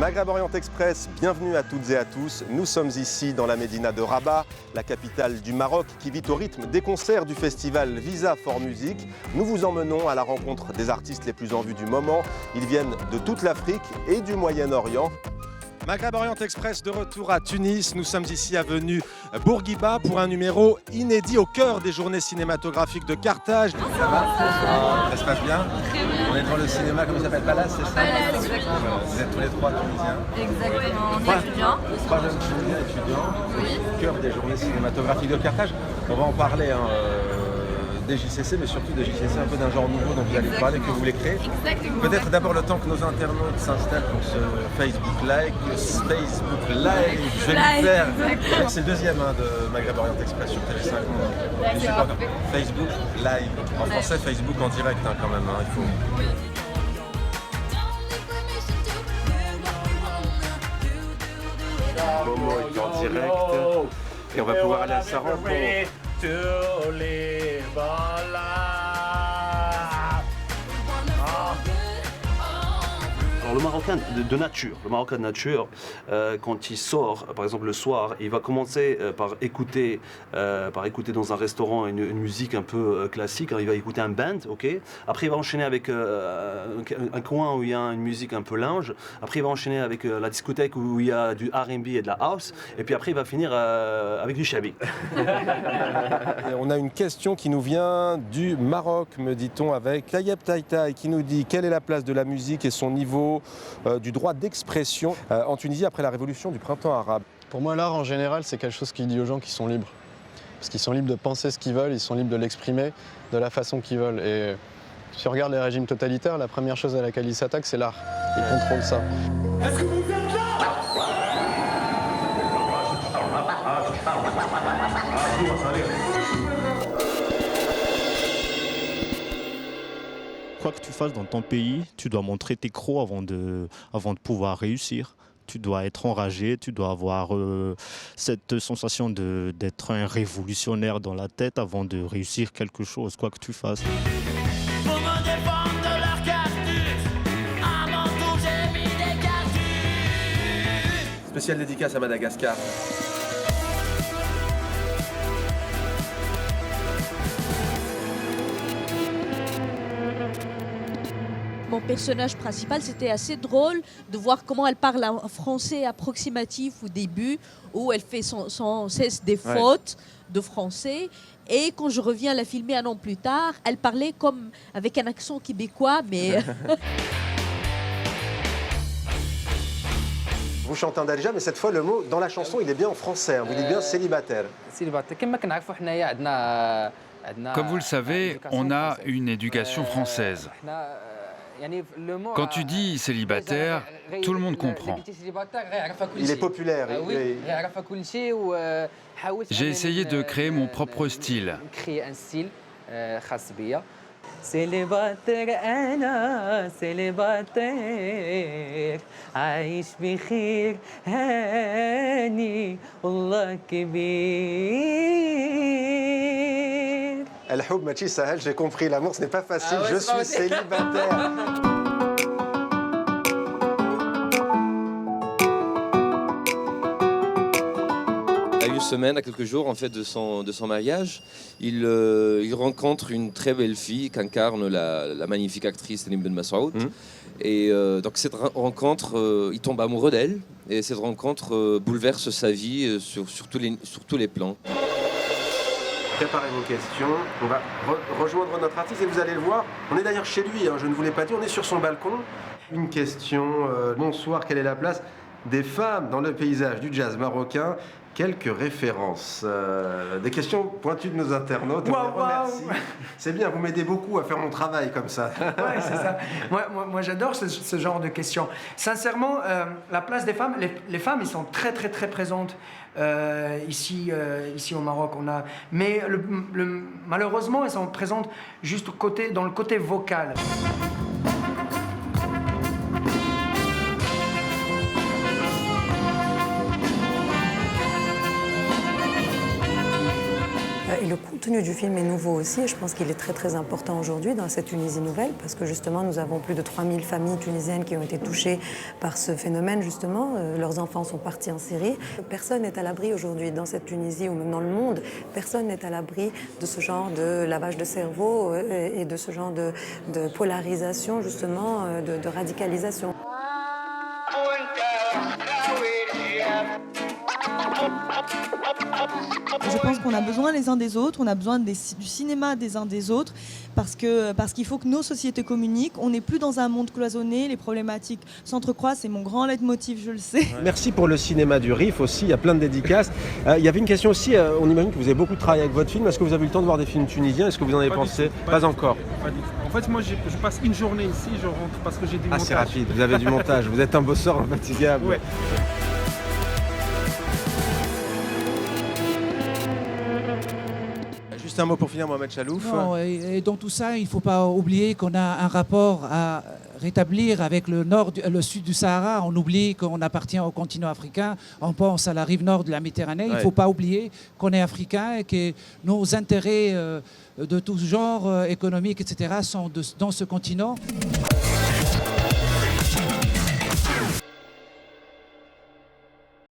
Maghreb Orient Express, bienvenue à toutes et à tous. Nous sommes ici dans la médina de Rabat, la capitale du Maroc qui vit au rythme des concerts du festival Visa for Music. Nous vous emmenons à la rencontre des artistes les plus en vue du moment. Ils viennent de toute l'Afrique et du Moyen-Orient. Maghreb Orient Express de retour à Tunis. Nous sommes ici avenue Bourguiba pour un numéro inédit au cœur des journées cinématographiques de Carthage. Ça va ? Ça se passe bien ? Très bien. On est devant le cinéma, comment ça s'appelle ? Palace, c'est ça ? Palace, exactement. Vous êtes tous les trois tunisiens ? Exactement, on est étudiants. Trois jeunes tunisiens étudiants, Oui. au cœur des journées cinématographiques de Carthage. On va en parler des JCC, mais surtout des JCC un peu d'un genre nouveau dont vous allez parler, que vous voulez créer. Exactement. Peut-être d'abord le temps que nos internautes s'installent pour ce Facebook Live. Je vais le faire. C'est le deuxième de Maghreb Orient Express sur TV5. Je suis pas encore. Facebook Live. En français, Facebook en direct quand même. Il faut. Momo est en direct. Et on va pouvoir aller à sa rencontre. Alors le Marocain de nature, quand il sort, par exemple le soir, il va commencer par écouter dans un restaurant une musique un peu classique. Alors, il va écouter un band, ok. Après il va enchaîner avec un coin où il y a une musique un peu lounge. Après il va enchaîner avec la discothèque où il y a du R&B et de la house. Et puis après il va finir avec du shabby. On a une question qui nous vient du Maroc, me dit-on, avec Tayeb Taïtaï qui nous dit quelle est la place de la musique et son niveau du droit d'expression en Tunisie après la révolution du printemps arabe. Pour moi, l'art en général, c'est quelque chose qui dit aux gens qui sont libres. Parce qu'ils sont libres de penser ce qu'ils veulent, ils sont libres de l'exprimer de la façon qu'ils veulent. Et si on regarde les régimes totalitaires, la première chose à laquelle ils s'attaquent, c'est l'art. Ils contrôlent ça. Est-ce que vous êtes là ? Quoi que tu fasses dans ton pays, tu dois montrer tes crocs avant de pouvoir réussir. Tu dois être enragé, tu dois avoir cette sensation d'être un révolutionnaire dans la tête avant de réussir quelque chose, quoi que tu fasses. Pour me défendre de leur cartouche, à mon tour j'ai mis des cartouches. Spéciale dédicace à Madagascar. Mon personnage principal, c'était assez drôle de voir comment elle parle en français approximatif au début, où elle fait sans cesse des fautes de français. Et quand je reviens la filmer un an plus tard, elle parlait comme avec un accent québécois, mais... Vous chantez en darija, mais cette fois le mot dans la chanson il est bien en français. Vous dites bien célibataire. Comme vous le savez, on a une éducation française. Quand tu dis célibataire, tout le monde comprend. Il est populaire. J'ai essayé de créer mon propre style. سيليباتير أنا سيليباتير عايش بخير هاني والله كبير. الحب ماشي سهل, j'ai compris, l'amour ce n'est pas facile, je suis célibataire. À une semaine, à quelques jours en fait de son mariage, il rencontre une très belle fille qu'incarne la magnifique actrice Tanim Ben Massoud. Et donc cette rencontre, il tombe amoureux d'elle et cette rencontre bouleverse sa vie sur tous les plans. Préparez vos questions, on va rejoindre notre artiste et vous allez le voir. On est d'ailleurs chez lui, je ne vous l'ai pas dit, on est sur son balcon. Une question, bonsoir, quelle est la place des femmes dans le paysage du jazz marocain? Quelques références, des questions pointues de nos internautes, on les remercie. C'est bien, vous m'aidez beaucoup à faire mon travail comme ça. Ouais, c'est ça. Moi j'adore ce genre de questions. Sincèrement, la place des femmes, les femmes, elles sont très très très présentes ici au Maroc. Mais malheureusement, elles sont présentes juste dans le côté vocal. Et le coup contenu du film est nouveau aussi et je pense qu'il est très très important aujourd'hui dans cette Tunisie nouvelle parce que justement nous avons plus de 3000 familles tunisiennes qui ont été touchées par ce phénomène justement. Leurs enfants sont partis en Syrie. Personne n'est à l'abri aujourd'hui dans cette Tunisie ou même dans le monde. Personne n'est à l'abri de ce genre de lavage de cerveau et de ce genre de polarisation justement, de radicalisation. Je pense qu'on a besoin les uns des autres, on a besoin du cinéma des uns des autres, parce qu'il faut que nos sociétés communiquent. On n'est plus dans un monde cloisonné, les problématiques s'entrecroisent, c'est mon grand leitmotiv, je le sais. Merci pour le cinéma du Rif aussi, il y a plein de dédicaces. Il y avait une question aussi, on imagine que vous avez beaucoup travaillé avec votre film. Est-ce que vous avez eu le temps de voir des films tunisiens? Est-ce que vous en avez pensé? Pas encore. Pas du tout. En fait, moi, je passe une journée ici, je rentre parce que j'ai du montage. Ah, c'est rapide, vous avez du montage, vous êtes un bosseur infatigable. Ouais. Juste un mot pour finir, Mohamed Chalouf. Non, et dans tout ça, il ne faut pas oublier qu'on a un rapport à rétablir avec le sud du Sahara. On oublie qu'on appartient au continent africain. On pense à la rive nord de la Méditerranée. Il ne faut pas oublier qu'on est africain et que nos intérêts de tout genre, économiques, etc., sont dans ce continent.